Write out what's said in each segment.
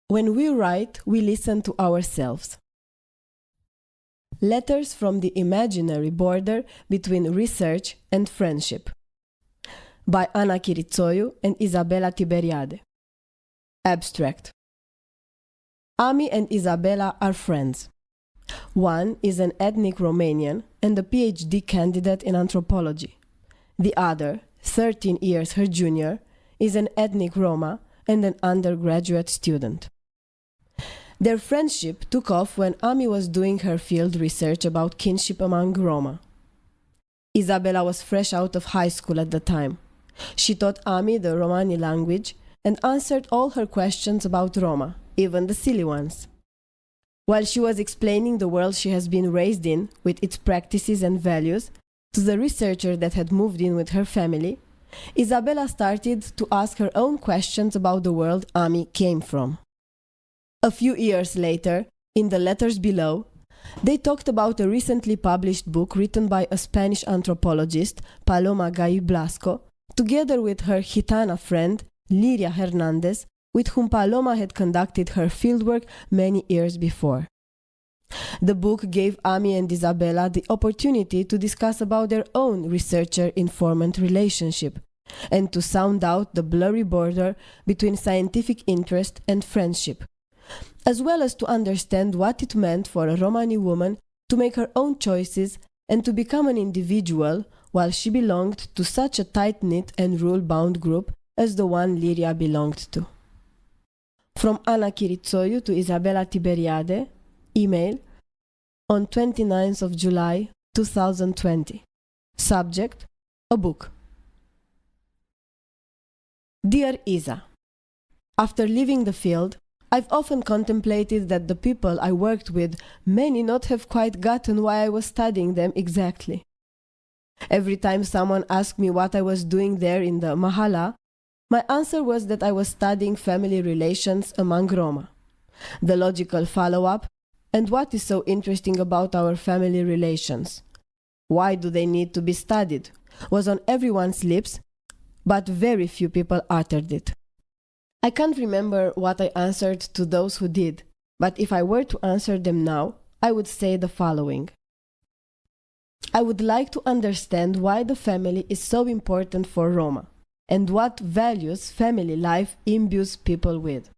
When we write, we listen to ourselves. Letters from the imaginary border between research and friendship. By Ana Chirițoiu and Isabela Tiberiade. Abstract. Ami and Isabela are friends. One is an ethnic Romanian and a PhD candidate in anthropology. The other, 13 years her junior, is an ethnic Roma and an undergraduate student. Their friendship took off when Ami was doing her field research about kinship among Roma. Isabela was fresh out of high school at the time. She taught Ami the Romani language and answered all her questions about Roma, even the silly ones. While she was explaining the world she has been raised in, with its practices and values, to the researcher that had moved in with her family, Isabela started to ask her own questions about the world Ami came from. A few years later, in the letters below, they talked about a recently published book written by a Spanish anthropologist, Paloma Gai Blasco, together with her Gitana friend, Liria Hernandez, with whom Paloma had conducted her fieldwork many years before. The book gave Ami and Isabela the opportunity to discuss about their own researcher-informant relationship and to sound out the blurry border between scientific interest and friendship, as well as to understand what it meant for a Romani woman to make her own choices and to become an individual while she belonged to such a tight-knit and rule-bound group as the one Liria belonged to. From Ana Chirițoiu to Isabela Tiberiade, email, on 29th of July 2020. Subject, a book. Dear Isa, after leaving the field, I've often contemplated that the people I worked with may not have quite gotten why I was studying them exactly. Every time someone asked me what I was doing there in the Mahala, my answer was that I was studying family relations among Roma. The logical follow-up, and what is so interesting about our family relations? Why do they need to be studied? Was on everyone's lips, but very few people uttered it. I can't remember what I answered to those who did, but if I were to answer them now, I would say the following. I would like to understand why the family is so important for Roma, and what values family life imbues people with.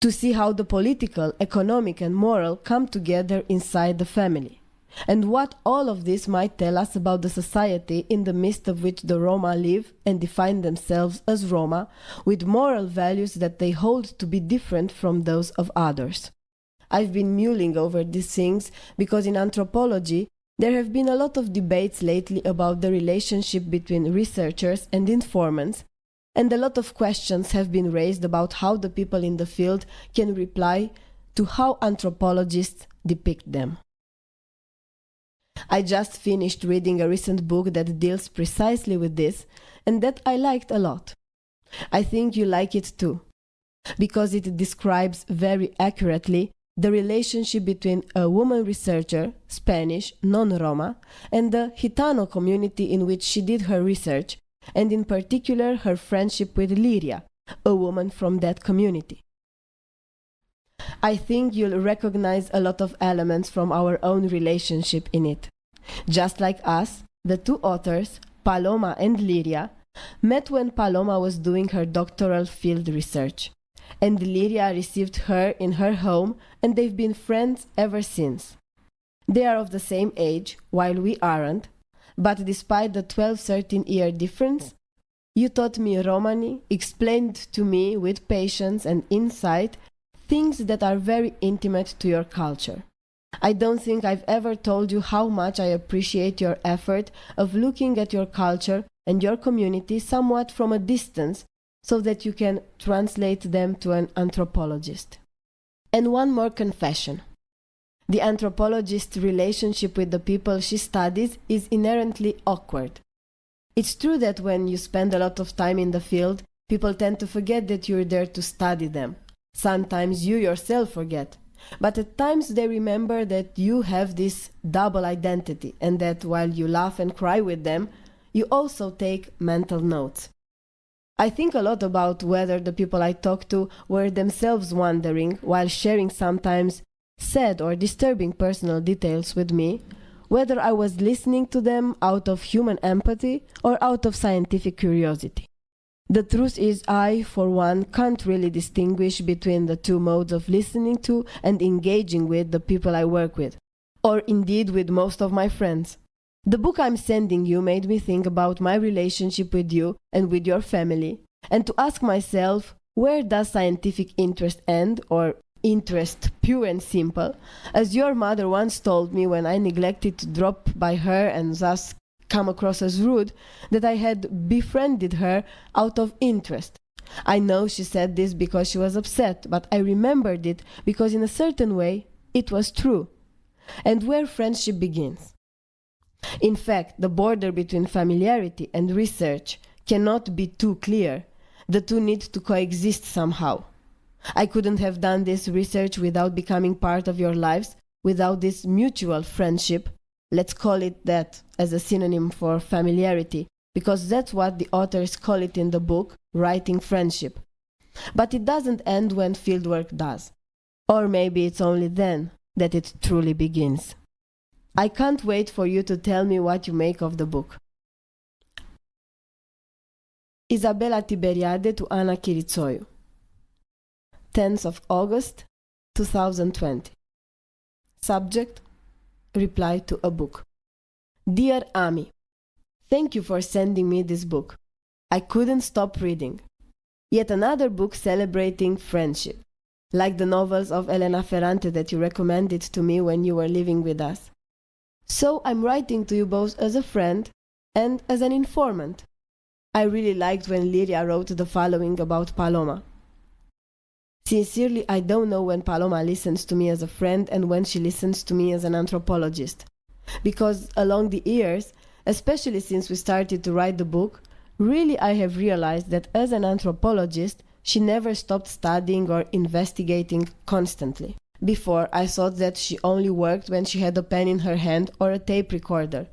To see how the political, economic and moral come together inside the family, and what all of this might tell us about the society in the midst of which the Roma live and define themselves as Roma, with moral values that they hold to be different from those of others. I've been mulling over these things because in anthropology there have been a lot of debates lately about the relationship between researchers and informants, and a lot of questions have been raised about how the people in the field can reply to how anthropologists depict them. I just finished reading a recent book that deals precisely with this, and that I liked a lot. I think you like it too, because it describes very accurately the relationship between a woman researcher, Spanish, non-Roma, and the Gitano community in which she did her research, and in particular her friendship with Liria, a woman from that community. I think you'll recognize a lot of elements from our own relationship in it. Just like us, the two authors, Paloma and Liria, met when Paloma was doing her doctoral field research, and Liria received her in her home, and they've been friends ever since. They are of the same age, while we aren't, but despite the 12-13-year difference, you taught me Romani, explained to me with patience and insight things that are very intimate to your culture. I don't think I've ever told you how much I appreciate your effort of looking at your culture and your community somewhat from a distance so that you can translate them to an anthropologist. And one more confession. The anthropologist's relationship with the people she studies is inherently awkward. It's true that when you spend a lot of time in the field, people tend to forget that you're there to study them. Sometimes you yourself forget. But at times they remember that you have this double identity and that while you laugh and cry with them, you also take mental notes. I think a lot about whether the people I talk to were themselves wondering, while sharing sometimes sad or disturbing personal details with me, whether I was listening to them out of human empathy or out of scientific curiosity. The truth is, I, for one, can't really distinguish between the two modes of listening to and engaging with the people I work with, or indeed with most of my friends. The book I'm sending you made me think about my relationship with you and with your family, and to ask myself, where does scientific interest end, or interest pure and simple, as your mother once told me when I neglected to drop by her and thus come across as rude, that I had befriended her out of interest. I know she said this because she was upset, but I remembered it because in a certain way it was true. And where friendship begins. In fact, the border between familiarity and research cannot be too clear. The two need to coexist somehow. I couldn't have done this research without becoming part of your lives, without this mutual friendship. Let's call it that as a synonym for familiarity, because that's what the authors call it in the book, writing friendship. But it doesn't end when fieldwork does. Or maybe it's only then that it truly begins. I can't wait for you to tell me what you make of the book. Isabela Tiberiade to Ana Chirițoiu. 10th of August, 2020. Subject: reply to a book. Dear Ami, thank you for sending me this book. I couldn't stop reading. Yet another book celebrating friendship, like the novels of Elena Ferrante that you recommended to me when you were living with us. So I'm writing to you both as a friend and as an informant. I really liked when Liria wrote the following about Paloma. Sincerely, I don't know when Paloma listens to me as a friend and when she listens to me as an anthropologist. Because along the years, especially since we started to write the book, really I have realized that as an anthropologist, she never stopped studying or investigating constantly. Before, I thought that she only worked when she had a pen in her hand or a tape recorder.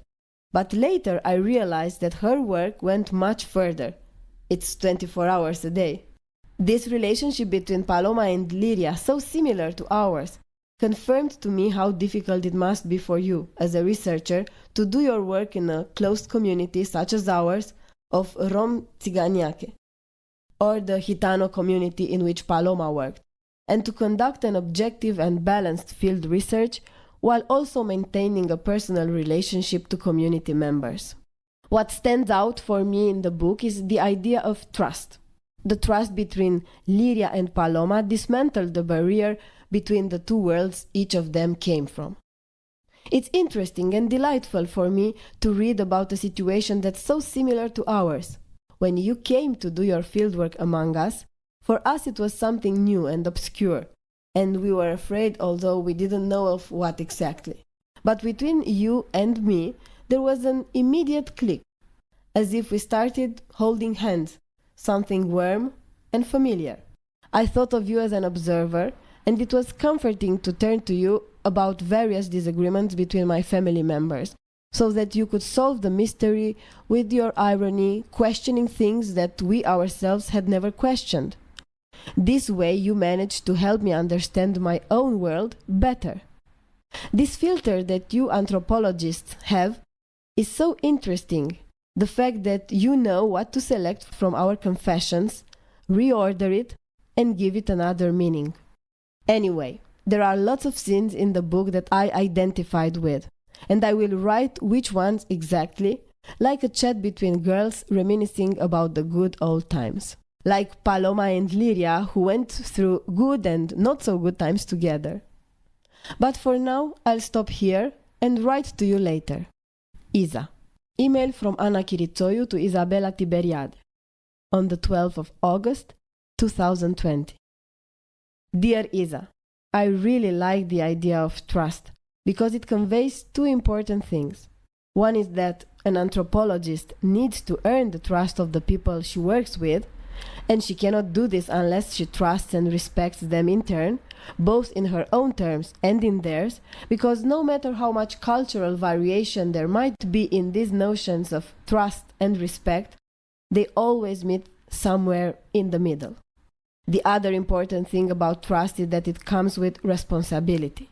But later I realized that her work went much further. It's 24 hours a day. This relationship between Paloma and Liria, so similar to ours, confirmed to me how difficult it must be for you, as a researcher, to do your work in a closed community such as ours of Rom Țiganiache, or the Gitano community in which Paloma worked, and to conduct an objective and balanced field research while also maintaining a personal relationship to community members. What stands out for me in the book is the idea of trust. The trust between Liria and Paloma dismantled the barrier between the two worlds each of them came from. It's interesting and delightful for me to read about a situation that's so similar to ours. When you came to do your fieldwork among us, for us it was something new and obscure, and we were afraid, although we didn't know of what exactly. But between you and me, there was an immediate click, as if we started holding hands, something warm and familiar. I thought of you as an observer, and it was comforting to turn to you about various disagreements between my family members, so that you could solve the mystery with your irony, questioning things that we ourselves had never questioned. This way you managed to help me understand my own world better. This filter that you anthropologists have is so interesting. The fact that you know what to select from our confessions, reorder it, and give it another meaning. Anyway, there are lots of scenes in the book that I identified with, and I will write which ones exactly, like a chat between girls reminiscing about the good old times. Like Paloma and Liria, who went through good and not so good times together. But for now, I'll stop here and write to you later. Isa. Email from Ana Chirițoiu to Isabela Tiberiade on the 12th of August, 2020. Dear Isa, I really like the idea of trust because it conveys two important things. One is that an anthropologist needs to earn the trust of the people she works with, and she cannot do this unless she trusts and respects them in turn, both in her own terms and in theirs, because no matter how much cultural variation there might be in these notions of trust and respect, they always meet somewhere in the middle. The other important thing about trust is that it comes with responsibility.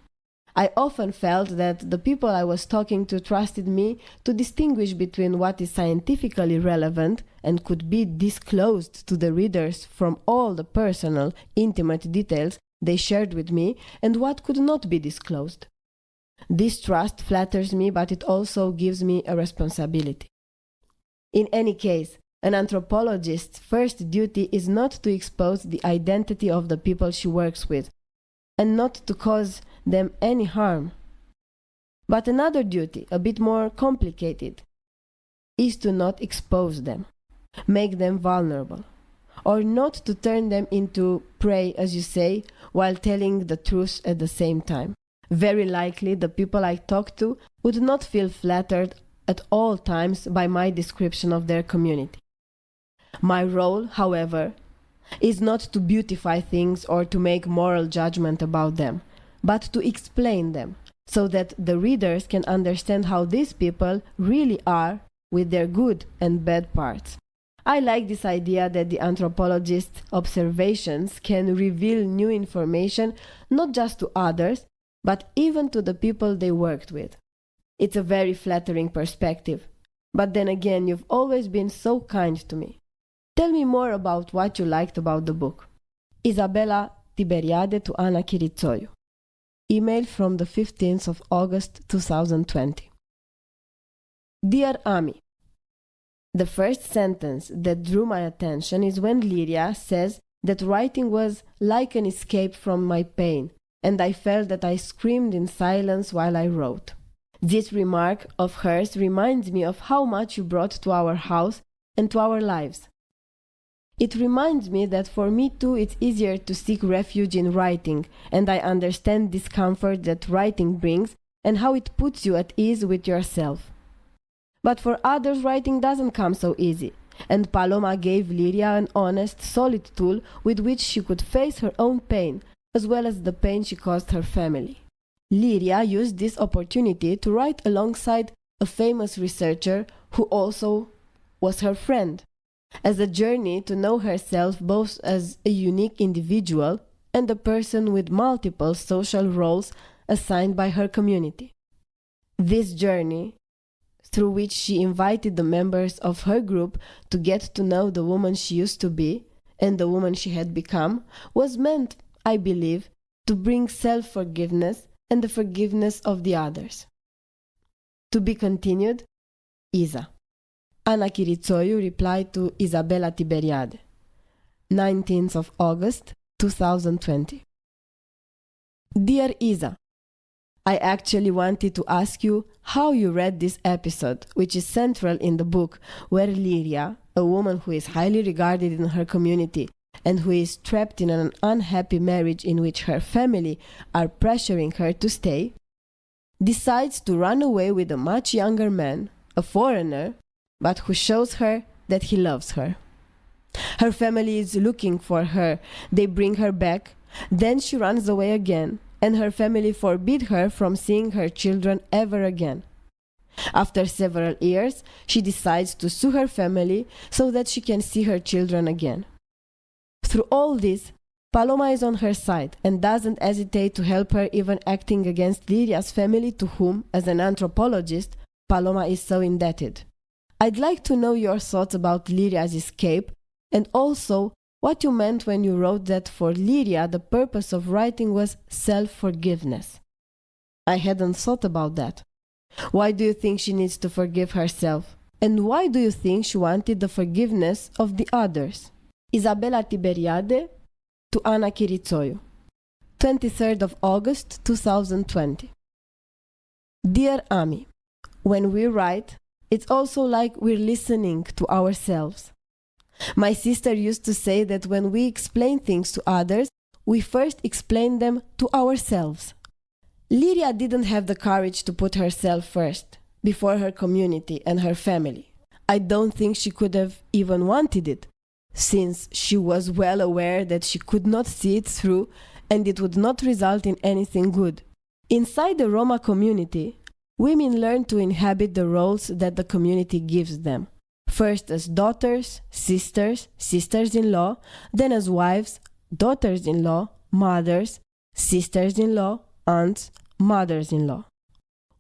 I often felt that the people I was talking to trusted me to distinguish between what is scientifically relevant and could be disclosed to the readers from all the personal, intimate details they shared with me and what could not be disclosed. This trust flatters me, but it also gives me a responsibility. In any case, an anthropologist's first duty is not to expose the identity of the people she works with, and not to cause them any harm. But another duty, a bit more complicated, is to not expose them, make them vulnerable, or not to turn them into prey, as you say, while telling the truth at the same time. Very likely the people I talk to would not feel flattered at all times by my description of their community. My role, however, is not to beautify things or to make moral judgment about them, but to explain them, so that the readers can understand how these people really are with their good and bad parts. I like this idea that the anthropologist's observations can reveal new information not just to others, but even to the people they worked with. It's a very flattering perspective, but then again, you've always been so kind to me. Tell me more about what you liked about the book. Isabela Tiberiade to Ana Chirițoiu. Email from the 15th of August 2020. Dear Ami, the first sentence that drew my attention is when Liria says that writing was like an escape from my pain, and I felt that I screamed in silence while I wrote. This remark of hers reminds me of how much you brought to our house and to our lives. It reminds me that for me too it's easier to seek refuge in writing, and I understand discomfort that writing brings and how it puts you at ease with yourself. But for others, writing doesn't come so easy, and Paloma gave Liria an honest, solid tool with which she could face her own pain, as well as the pain she caused her family. Liria used this opportunity to write alongside a famous researcher who also was her friend, as a journey to know herself both as a unique individual and a person with multiple social roles assigned by her community. This journey, through which she invited the members of her group to get to know the woman she used to be and the woman she had become, was meant, I believe, to bring self-forgiveness and the forgiveness of the others. To be continued, Isa. Ana Chirițoiu replied to Isabela Tiberiade, 19th of August 2020. Dear Isa, I actually wanted to ask you how you read this episode, which is central in the book, where Liria, a woman who is highly regarded in her community and who is trapped in an unhappy marriage in which her family are pressuring her to stay, decides to run away with a much younger man, a foreigner, but who shows her that he loves her. Her family is looking for her, they bring her back, then she runs away again, and her family forbid her from seeing her children ever again. After several years, she decides to sue her family so that she can see her children again. Through all this, Paloma is on her side and doesn't hesitate to help her, even acting against Liria's family, to whom, as an anthropologist, Paloma is so indebted. I'd like to know your thoughts about Liria's escape, and also what you meant when you wrote that for Liria the purpose of writing was self-forgiveness. I hadn't thought about that. Why do you think she needs to forgive herself? And why do you think she wanted the forgiveness of the others? Isabela Tiberiade to Ana Chirițoiu, 23rd of August 2020. Dear Ami, when we write, it's also like we're listening to ourselves. My sister used to say that when we explain things to others, we first explain them to ourselves. Liria didn't have the courage to put herself first, before her community and her family. I don't think she could have even wanted it, since she was well aware that she could not see it through and it would not result in anything good. Inside the Roma community, women learn to inhabit the roles that the community gives them. first as daughters, sisters, sisters-in-law, then as wives, daughters-in-law, mothers, sisters-in-law, aunts, mothers-in-law.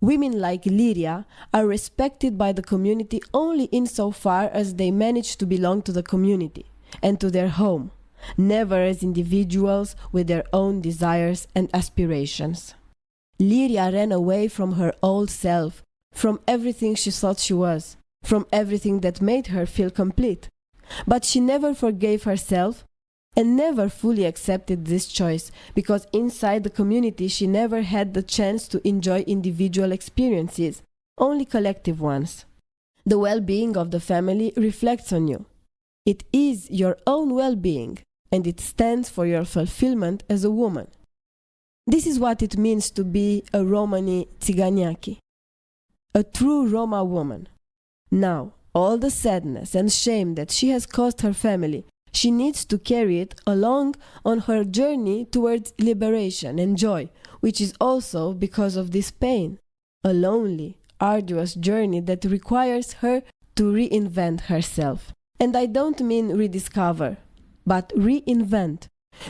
Women like Lyria are respected by the community only insofar as they manage to belong to the community and to their home, never as individuals with their own desires and aspirations. Lyria ran away from her old self, from everything she thought she was, from everything that made her feel complete. But she never forgave herself and never fully accepted this choice, because inside the community she never had the chance to enjoy individual experiences, only collective ones. The well-being of the family reflects on you. It is your own well-being, and it stands for your fulfillment as a woman. This is what it means to be a Romani Tsiganiaki, a true Roma woman. Now, all the sadness and shame that she has caused her family, she needs to carry it along on her journey towards liberation and joy, which is also because of this pain, a lonely, arduous journey that requires her to reinvent herself. And I don't mean rediscover, but reinvent,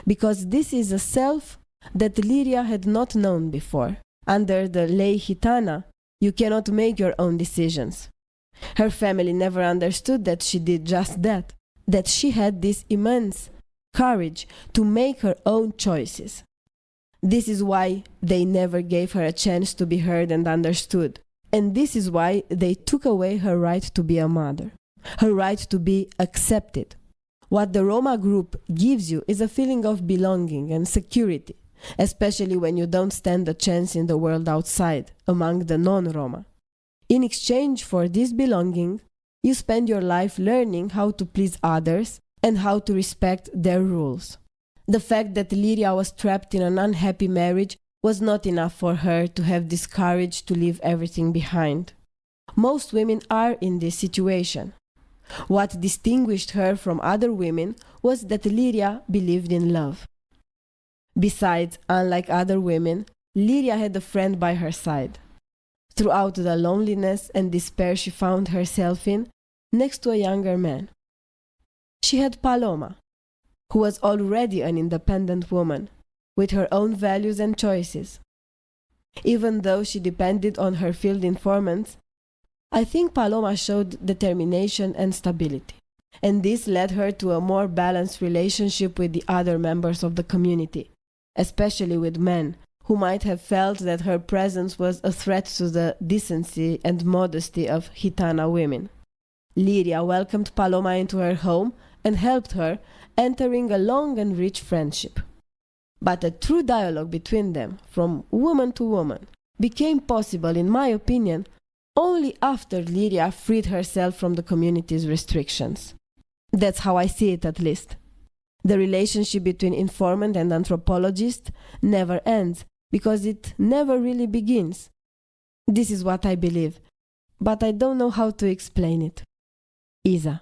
because this is a self that Lyria had not known before. Under the lei gitana, you cannot make your own decisions. Her family never understood that she did just that she had this immense courage to make her own choices. This is why they never gave her a chance to be heard and understood. And this is why they took away her right to be a mother, her right to be accepted. What the Roma group gives you is a feeling of belonging and security, especially when you don't stand a chance in the world outside, among the non-Roma. In exchange for this belonging, you spend your life learning how to please others and how to respect their rules. The fact that Lyria was trapped in an unhappy marriage was not enough for her to have this courage to leave everything behind. Most women are in this situation. What distinguished her from other women was that Lyria believed in love. Besides, unlike other women, Lyria had a friend by her side. Throughout the loneliness and despair she found herself in, next to a younger man. She had Paloma, who was already an independent woman, with her own values and choices. Even though she depended on her field informants, I think Paloma showed determination and stability, and this led her to a more balanced relationship with the other members of the community, especially with men, who might have felt that her presence was a threat to the decency and modesty of Gitana women. Lyria welcomed Paloma into her home and helped her, entering a long and rich friendship. But a true dialogue between them, from woman to woman, became possible, in my opinion, only after Lyria freed herself from the community's restrictions. That's how I see it, at least. The relationship between informant and anthropologist never ends, because it never really begins. This is what I believe, but I don't know how to explain it. Isa.